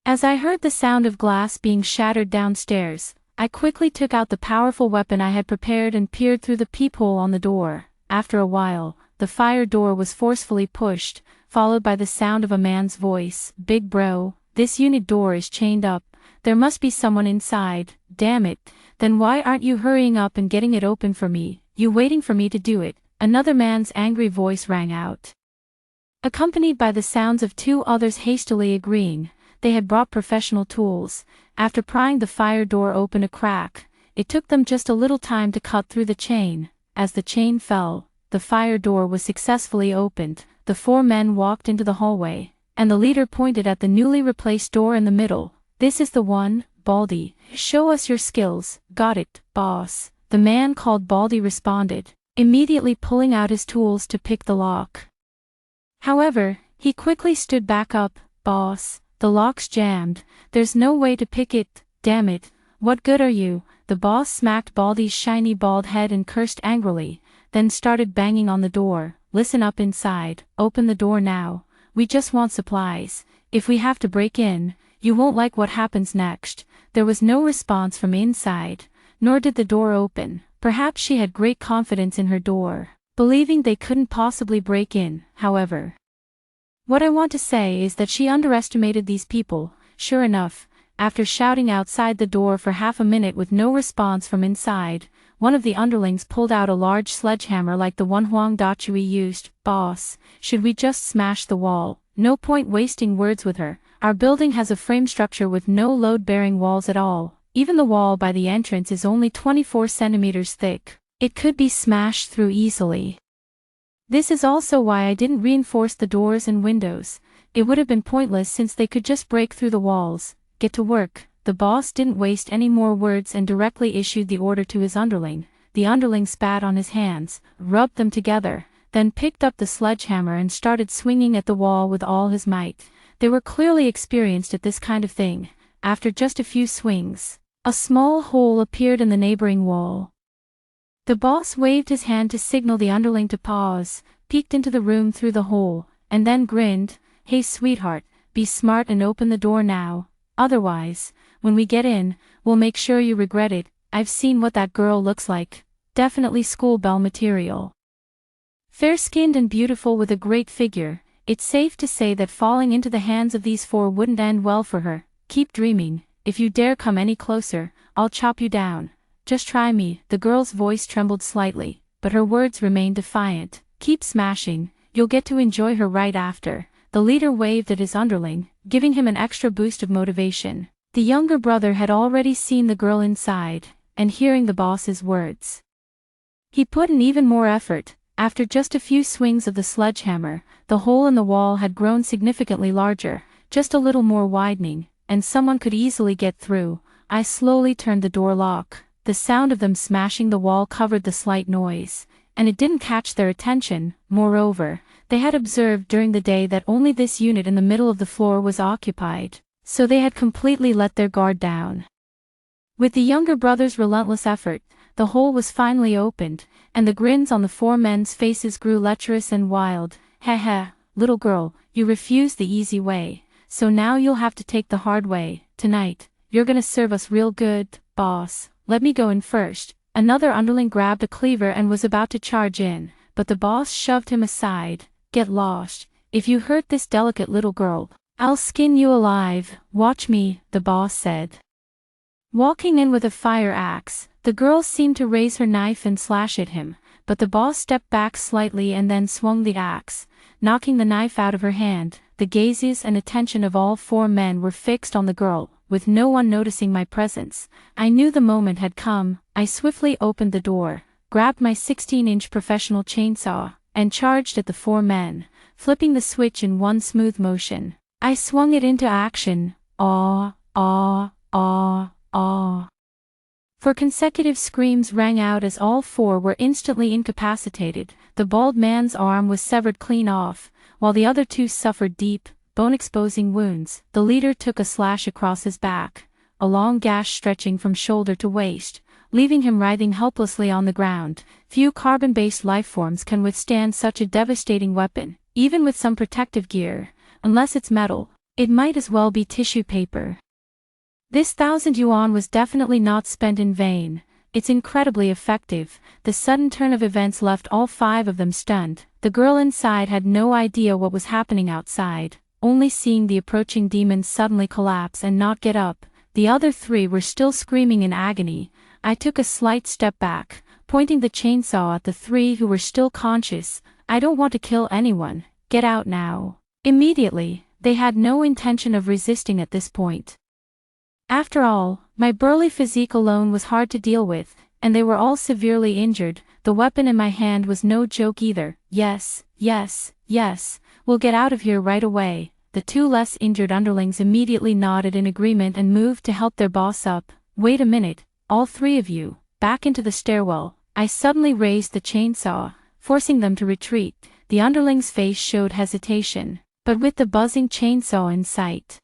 As I heard the sound of glass being shattered downstairs, I quickly took out the powerful weapon I had prepared and peered through the peephole on the door. After a while, the fire door was forcefully pushed, followed by the sound of a man's voice. "Big bro, this unit door is chained up. There must be someone inside. Damn it, then why aren't you hurrying up and getting it open for me? You waiting for me to do it?" Another man's angry voice rang out, accompanied by the sounds of 2 others hastily agreeing. They had brought professional tools. After prying the fire door open a crack, it took them just a little time to cut through the chain. As the chain fell, the fire door was successfully opened. The 4 men walked into the hallway, and the leader pointed at the newly replaced door in the middle. "This is the one, Baldy, show us your skills. Got it, boss, the man called Baldy responded, immediately pulling out his tools to pick the lock. However, he quickly stood back up. Boss, the lock's jammed, there's no way to pick it, damn it, what good are you? The boss smacked Baldy's shiny bald head and cursed angrily, then started banging on the door. Listen up inside, open the door now, we just want supplies, if we have to break in, you won't like what happens next. There was no response from inside, nor did the door open. Perhaps she had great confidence in her door, believing they couldn't possibly break in, however. What I want to say is that she underestimated these people. Sure enough, after shouting outside the door for half a minute with no response from inside, one of the underlings pulled out a large sledgehammer like the one Huang Dachui used. Boss, should we just smash the wall? No point wasting words with her. Our building has a frame structure with no load-bearing walls at all. Even the wall by the entrance is only 24 centimeters thick. It could be smashed through easily. This is also why I didn't reinforce the doors and windows. It would have been pointless since they could just break through the walls. Get to work. The boss didn't waste any more words and directly issued the order to his underling. The underling spat on his hands, rubbed them together, then picked up the sledgehammer and started swinging at the wall with all his might. They were clearly experienced at this kind of thing. After just a few swings, a small hole appeared in the neighboring wall. The boss waved his hand to signal the underling to pause, peeked into the room through the hole, and then grinned. Hey sweetheart, be smart and open the door now. Otherwise, when we get in, we'll make sure you regret it. I've seen what that girl looks like. Definitely schoolbell material. Fair-skinned and beautiful with a great figure, it's safe to say that falling into the hands of these four wouldn't end well for her. Keep dreaming. If you dare come any closer, I'll chop you down. Just try me. The girl's voice trembled slightly, but her words remained defiant. Keep smashing, you'll get to enjoy her right after. The leader waved at his underling, giving him an extra boost of motivation. The younger brother had already seen the girl inside, and hearing the boss's words. He put in even more effort. After just a few swings of the sledgehammer, the hole in the wall had grown significantly larger, just a little more widening, and someone could easily get through. I slowly turned the door lock. The sound of them smashing the wall covered the slight noise, and it didn't catch their attention. Moreover, they had observed during the day that only this unit in the middle of the floor was occupied, so they had completely let their guard down. With the younger brother's relentless effort, the hole was finally opened, and the grins on the four men's faces grew lecherous and wild. Heh heh, little girl, you refused the easy way, so now you'll have to take the hard way. Tonight, you're gonna serve us real good, boss. Let me go in first. Another underling grabbed a cleaver and was about to charge in, but the boss shoved him aside. Get lost. If you hurt this delicate little girl, I'll skin you alive. Watch me, the boss said. Walking in with a fire axe, the girl seemed to raise her knife and slash at him, but the boss stepped back slightly and then swung the axe, knocking the knife out of her hand. The gazes and attention of all four men were fixed on the girl, with no one noticing my presence. I knew the moment had come. I swiftly opened the door, grabbed my 16-inch professional chainsaw, and charged at the four men, flipping the switch in one smooth motion. I swung it into action. Aw, aw, aw, aw. Four consecutive screams rang out as all four were instantly incapacitated. The bald man's arm was severed clean off, while the other two suffered deep, bone-exposing wounds. The leader took a slash across his back, a long gash stretching from shoulder to waist, leaving him writhing helplessly on the ground. Few carbon-based lifeforms can withstand such a devastating weapon, even with some protective gear. Unless it's metal, it might as well be tissue paper. This 1,000 yuan was definitely not spent in vain. It's incredibly effective. The sudden turn of events left all five of them stunned. The girl inside had no idea what was happening outside, only seeing the approaching demons suddenly collapse and not get up. The other three were still screaming in agony. I took a slight step back, pointing the chainsaw at the three who were still conscious. I don't want to kill anyone. Get out now. Immediately, they had no intention of resisting at this point. After all, my burly physique alone was hard to deal with, and they were all severely injured. The weapon in my hand was no joke either. Yes, yes, yes, we'll get out of here right away. The two less injured underlings immediately nodded in agreement and moved to help their boss up. Wait a minute, all three of you, back into the stairwell. I suddenly raised the chainsaw, forcing them to retreat. The underling's face showed hesitation, but with the buzzing chainsaw in sight,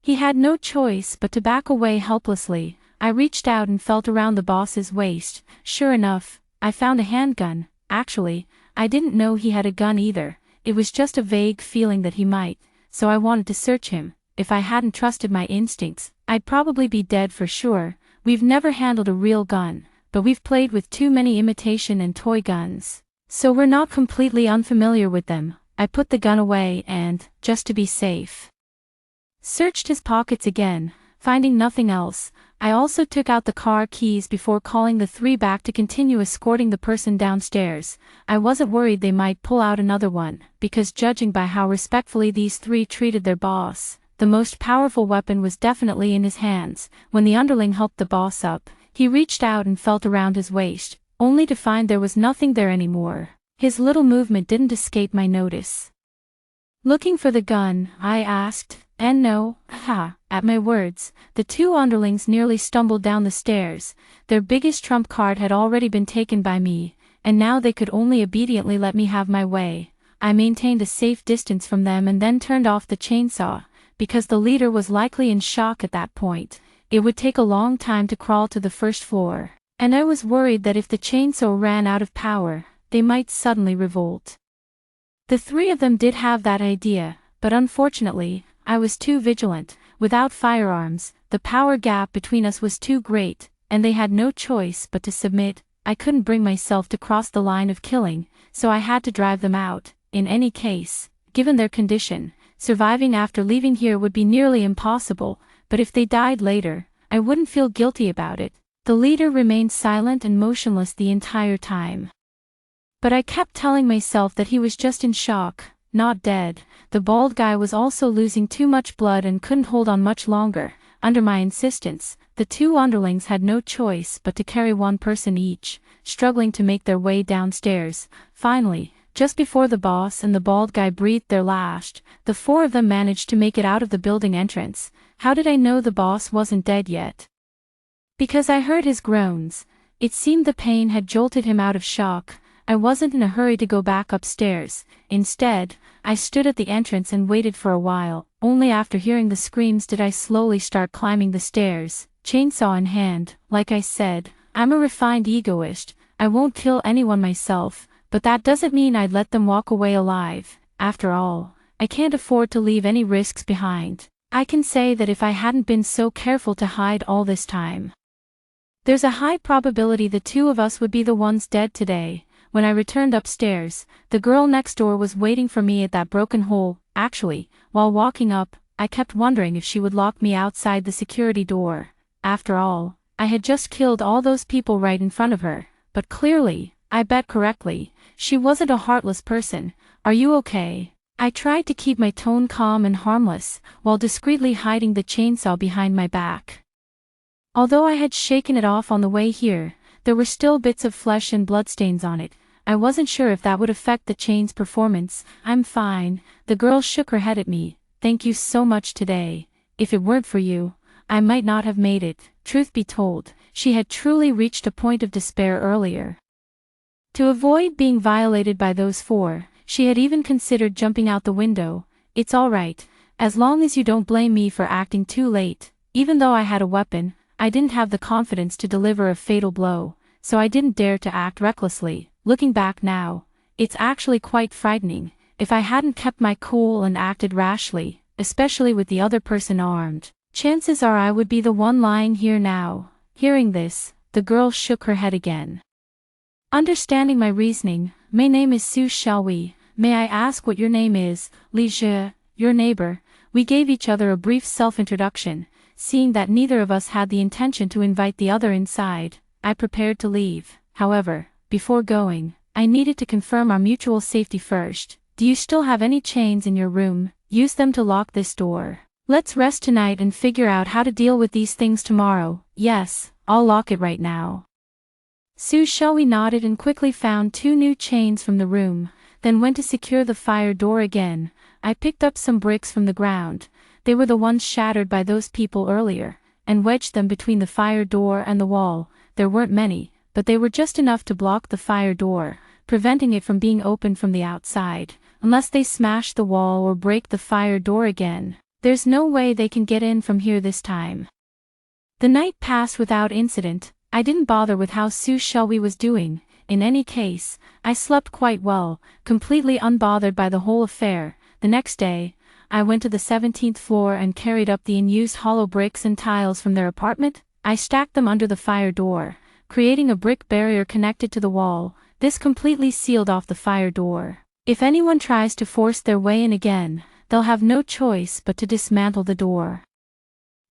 he had no choice but to back away helplessly. I reached out and felt around the boss's waist. Sure enough, I found a handgun. Actually, I didn't know he had a gun either. It was just a vague feeling that he might, so I wanted to search him. If I hadn't trusted my instincts, I'd probably be dead for sure. We've never handled a real gun, but we've played with too many imitation and toy guns, so we're not completely unfamiliar with them. I put the gun away and, just to be safe, searched his pockets again. Finding nothing else, I also took out the car keys before calling the three back to continue escorting the person downstairs. I wasn't worried they might pull out another one, because judging by how respectfully these three treated their boss, the most powerful weapon was definitely in his hands. When the underling helped the boss up, he reached out and felt around his waist, only to find there was nothing there anymore. His little movement didn't escape my notice. Looking for the gun, I asked, and no, at my words, the two underlings nearly stumbled down the stairs. Their biggest trump card had already been taken by me, and now they could only obediently let me have my way. I maintained a safe distance from them and then turned off the chainsaw, because the leader was likely in shock at that point. It would take a long time to crawl to the first floor, and I was worried that if the chainsaw ran out of power, they might suddenly revolt. The three of them did have that idea, but unfortunately, I was too vigilant. Without firearms, the power gap between us was too great, and they had no choice but to submit. I couldn't bring myself to cross the line of killing, so I had to drive them out. In any case, given their condition, surviving after leaving here would be nearly impossible, but if they died later, I wouldn't feel guilty about it. The leader remained silent and motionless the entire time, but I kept telling myself that he was just in shock, not dead. The bald guy was also losing too much blood and couldn't hold on much longer. Under my insistence, the two underlings had no choice but to carry one person each, struggling to make their way downstairs. Finally, just before the boss and the bald guy breathed their last, the four of them managed to make it out of the building entrance. How did I know the boss wasn't dead yet? Because I heard his groans. It seemed the pain had jolted him out of shock. I wasn't in a hurry to go back upstairs. Instead, I stood at the entrance and waited for a while. Only after hearing the screams did I slowly start climbing the stairs, chainsaw in hand. Like I said, I'm a refined egoist. I won't kill anyone myself, but that doesn't mean I'd let them walk away alive. After all, I can't afford to leave any risks behind. I can say that if I hadn't been so careful to hide all this time, there's a high probability the two of us would be the ones dead today. When I returned upstairs, the girl next door was waiting for me at that broken hole. Actually, while walking up, I kept wondering if she would lock me outside the security door. After all, I had just killed all those people right in front of her, but clearly, I bet correctly, she wasn't a heartless person. Are you okay? I tried to keep my tone calm and harmless, while discreetly hiding the chainsaw behind my back. Although I had shaken it off on the way here, there were still bits of flesh and bloodstains on it. I wasn't sure if that would affect the chain's performance. I'm fine. The girl shook her head at me. Thank you so much today. If it weren't for you, I might not have made it. Truth be told, she had truly reached a point of despair earlier. To avoid being violated by those four, she had even considered jumping out the window. It's all right, as long as you don't blame me for acting too late. Even though I had a weapon, I didn't have the confidence to deliver a fatal blow, so I didn't dare to act recklessly. Looking back now, it's actually quite frightening. If I hadn't kept my cool and acted rashly, especially with the other person armed, chances are I would be the one lying here now. Hearing this, the girl shook her head again. Understanding my reasoning, my name is Sue, shall we? May I ask what your name is? Ligia, your neighbor. We gave each other a brief self-introduction. Seeing that neither of us had the intention to invite the other inside, I prepared to leave. However, before going, I needed to confirm our mutual safety first. Do you still have any chains in your room? Use them to lock this door. Let's rest tonight and figure out how to deal with these things tomorrow. Yes, I'll lock it right now. Sue Shelby nodded and quickly found 2 new chains from the room, then went to secure the fire door again. I picked up some bricks from the ground. They were the ones shattered by those people earlier, and wedged them between the fire door and the wall. There weren't many, but they were just enough to block the fire door, preventing it from being opened from the outside. Unless they smash the wall or break the fire door again, there's no way they can get in from here this time. The night passed without incident. I didn't bother with how Sue Shelby was doing. In any case, I slept quite well, completely unbothered by the whole affair. The next day, I went to the 17th floor and carried up the unused hollow bricks and tiles from their apartment. I stacked them under the fire door, creating a brick barrier connected to the wall. This completely sealed off the fire door. If anyone tries to force their way in again, they'll have no choice but to dismantle the door.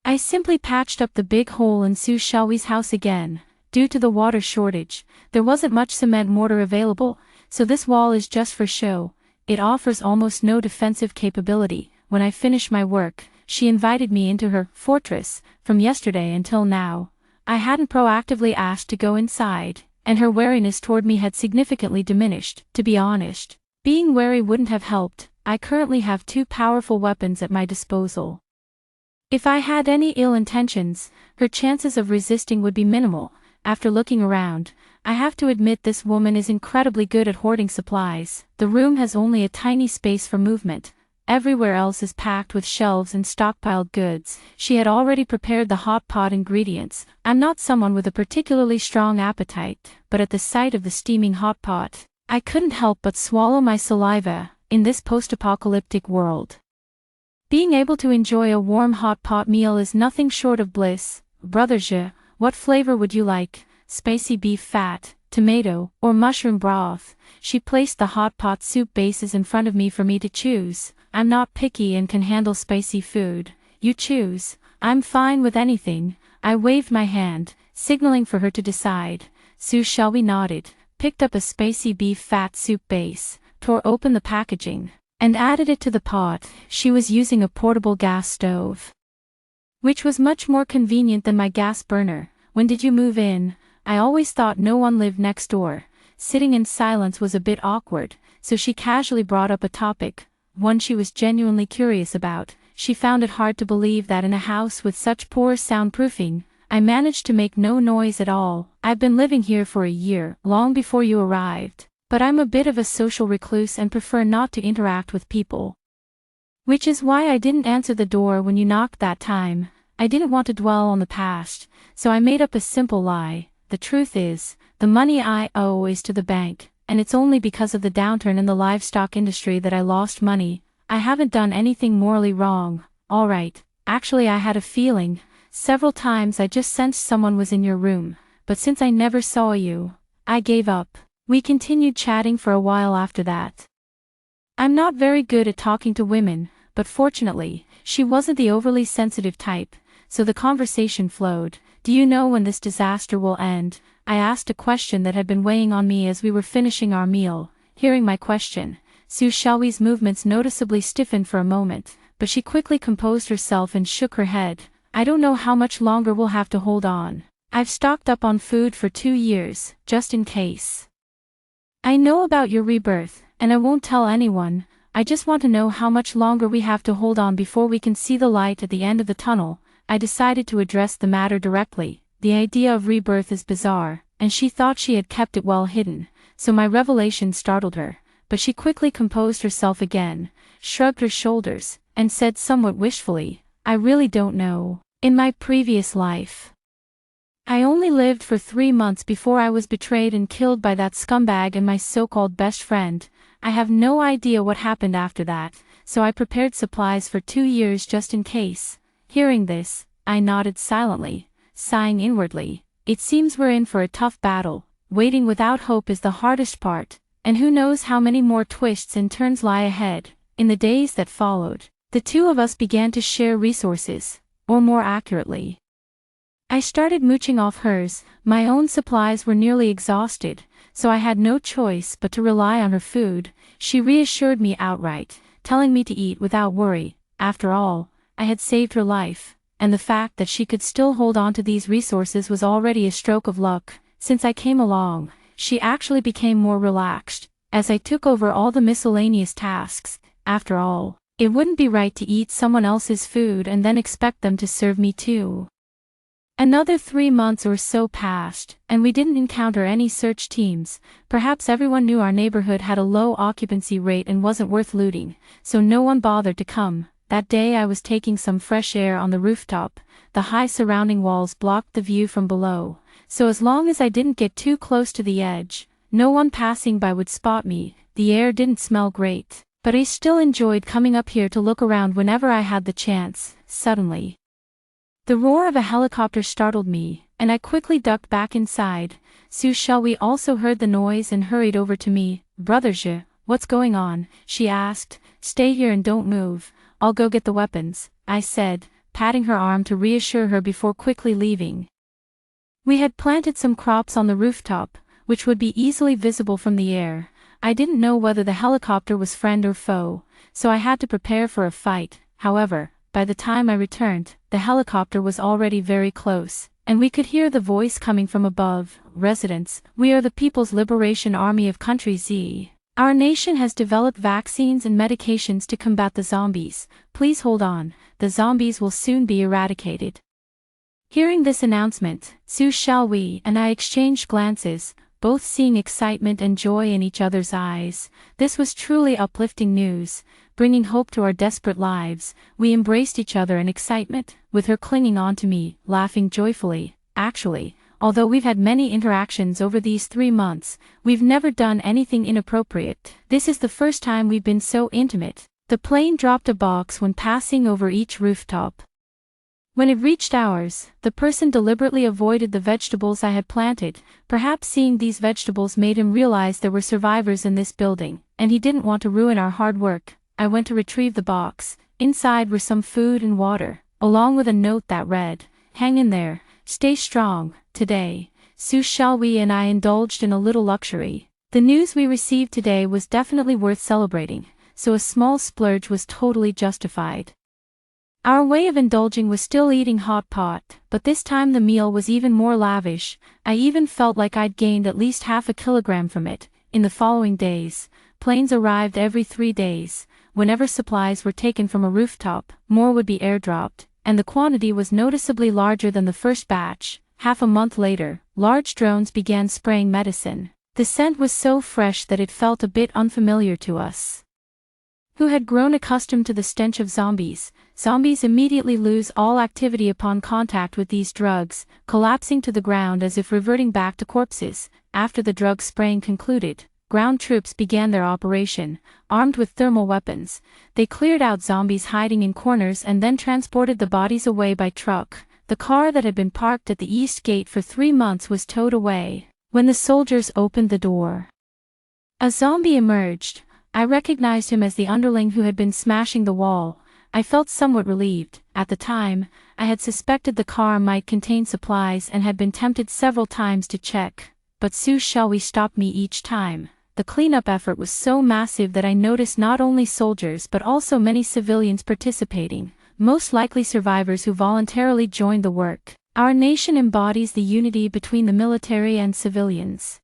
I simply patched up the big hole in Sue Shelby's house again. Due to the water shortage, there wasn't much cement mortar available, so this wall is just for show. It offers almost no defensive capability. When I finished my work, she invited me into her fortress. From yesterday until now, I hadn't proactively asked to go inside, and her wariness toward me had significantly diminished. To be honest, being wary wouldn't have helped. I currently have 2 powerful weapons at my disposal. If I had any ill intentions, her chances of resisting would be minimal. After looking around, I have to admit this woman is incredibly good at hoarding supplies. The room has only a tiny space for movement. Everywhere else is packed with shelves and stockpiled goods. She had already prepared the hot pot ingredients. I'm not someone with a particularly strong appetite, but at the sight of the steaming hot pot, I couldn't help but swallow my saliva. In this post-apocalyptic world, being able to enjoy a warm hot pot meal is nothing short of bliss. Brother Je, what flavor would you like? Spicy beef fat, tomato, or mushroom broth? She placed the hot pot soup bases in front of me for me to choose. I'm not picky and can handle spicy food. You choose. I'm fine with anything. I waved my hand, signaling for her to decide. Sue Shelby nodded, picked up a spicy beef fat soup base, tore open the packaging, and added it to the pot. She was using a portable gas stove, which was much more convenient than my gas burner. When did you move in? I always thought no one lived next door. Sitting in silence was a bit awkward, so she casually brought up a topic, one she was genuinely curious about. She found it hard to believe that in a house with such poor soundproofing, I managed to make no noise at all. I've been living here for a year, long before you arrived, but I'm a bit of a social recluse and prefer not to interact with people. Which is why I didn't answer the door when you knocked that time. I didn't want to dwell on the past, so I made up a simple lie. The truth is, the money I owe is to the bank, and it's only because of the downturn in the livestock industry that I lost money. I haven't done anything morally wrong. Alright, actually I had a feeling. Several times I just sensed someone was in your room, but since I never saw you, I gave up. We continued chatting for a while after that. I'm not very good at talking to women, but fortunately, she wasn't the overly sensitive type, so the conversation flowed. Do you know when this disaster will end? I asked a question that had been weighing on me as we were finishing our meal. Hearing my question, Sue Shelby's movements noticeably stiffened for a moment, but she quickly composed herself and shook her head. I don't know how much longer we'll have to hold on. I've stocked up on food for 2 years, just in case. I know about your rebirth, and I won't tell anyone. I just want to know how much longer we have to hold on before we can see the light at the end of the tunnel. I decided to address the matter directly. The idea of rebirth is bizarre, and she thought she had kept it well hidden, so my revelation startled her. But she quickly composed herself again, shrugged her shoulders, and said somewhat wishfully, I really don't know. In my previous life, I only lived for 3 months before I was betrayed and killed by that scumbag and my so-called best friend. I have no idea what happened after that, so I prepared supplies for 2 years just in case. Hearing this, I nodded silently, sighing inwardly. It seems we're in for a tough battle. Waiting without hope is the hardest part, and who knows how many more twists and turns lie ahead. In the days that followed, the two of us began to share resources, or more accurately, I started mooching off hers. My own supplies were nearly exhausted, so I had no choice but to rely on her food. She reassured me outright, telling me to eat without worry. After all, I had saved her life, and the fact that she could still hold on to these resources was already a stroke of luck. Since I came along, she actually became more relaxed, as I took over all the miscellaneous tasks. After all, It wouldn't be right to eat someone else's food and then expect them to serve me too. Another 3 months or so passed, and we didn't encounter any search teams. Perhaps everyone knew our neighborhood had a low occupancy rate and wasn't worth looting, so no one bothered to come. That day I was taking some fresh air on the rooftop. The high surrounding walls blocked the view from below, so as long as I didn't get too close to the edge, no one passing by would spot me. The air didn't smell great, but I still enjoyed coming up here to look around whenever I had the chance. Suddenly, the roar of a helicopter startled me, and I quickly ducked back inside. Sue Shelby also heard the noise and hurried over to me. "Brother Je, what's going on?" she asked. "Stay here and don't move. I'll go get the weapons," I said, patting her arm to reassure her before quickly leaving. We had planted some crops on the rooftop, which would be easily visible from the air. I didn't know whether the helicopter was friend or foe, so I had to prepare for a fight. However, by the time I returned, the helicopter was already very close, and we could hear the voice coming from above. "Residents, we are the People's Liberation Army of Country Z. Our nation has developed vaccines and medications to combat the zombies. Please hold on, the zombies will soon be eradicated." Hearing this announcement, Sue Shelby and I exchanged glances, both seeing excitement and joy in each other's eyes. This was truly uplifting news, bringing hope to our desperate lives. We embraced each other in excitement, with her clinging on to me, laughing joyfully. Actually, although we've had many interactions over these 3 months, we've never done anything inappropriate. This is the first time we've been so intimate. The plane dropped a box when passing over each rooftop. When it reached ours, the person deliberately avoided the vegetables I had planted. Perhaps seeing these vegetables made him realize there were survivors in this building, and he didn't want to ruin our hard work. I went to retrieve the box. Inside were some food and water, along with a note that read, "Hang in there, stay strong." Today, Sue Shelby and I indulged in a little luxury. The news we received today was definitely worth celebrating, so a small splurge was totally justified. Our way of indulging was still eating hot pot, but this time the meal was even more lavish. I even felt like I'd gained at least half a kilogram from it. In the following days, planes arrived every 3 days. Whenever supplies were taken from a rooftop, more would be airdropped, and the quantity was noticeably larger than the first batch. Half a month later, large drones began spraying medicine. The scent was so fresh that it felt a bit unfamiliar to us, who had grown accustomed to the stench of zombies. Zombies immediately lose all activity upon contact with these drugs, collapsing to the ground as if reverting back to corpses. After the drug spraying concluded, ground troops began their operation, armed with thermal weapons. They cleared out zombies hiding in corners and then transported the bodies away by truck. The car that had been parked at the east gate for 3 months was towed away. When the soldiers opened the door, a zombie emerged. I recognized him as the underling who had been smashing the wall. I felt somewhat relieved. At the time, I had suspected the car might contain supplies and had been tempted several times to check, but Sue Shelby stopped me each time. The cleanup effort was so massive that I noticed not only soldiers but also many civilians participating, most likely survivors who voluntarily joined the work. Our nation embodies the unity between the military and civilians.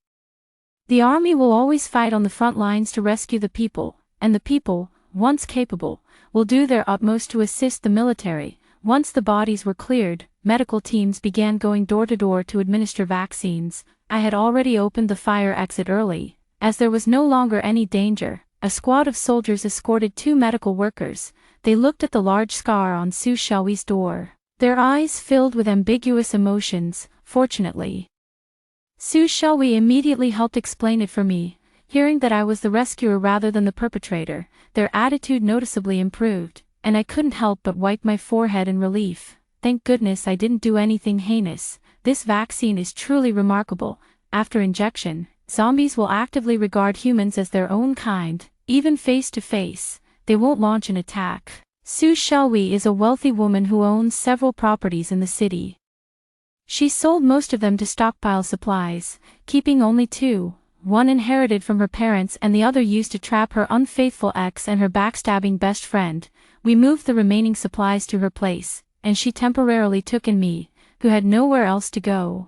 The army will always fight on the front lines to rescue the people, and the people, once capable, will do their utmost to assist the military. Once the bodies were cleared, medical teams began going door to door to administer vaccines. I had already opened the fire exit early. As there was no longer any danger, a squad of soldiers escorted 2 medical workers. They looked at the large scar on Sue Shelby's door, their eyes filled with ambiguous emotions. Fortunately, Sue Shelby immediately helped explain it for me. Hearing that I was the rescuer rather than the perpetrator, their attitude noticeably improved, and I couldn't help but wipe my forehead in relief. Thank goodness I didn't do anything heinous. This vaccine is truly remarkable. After injection, zombies will actively regard humans as their own kind, even face to face. They won't launch an attack. Sue Shelby is a wealthy woman who owns several properties in the city. She sold most of them to stockpile supplies, keeping only 2, one inherited from her parents and the other used to trap her unfaithful ex and her backstabbing best friend. We moved the remaining supplies to her place, and she temporarily took in me, who had nowhere else to go.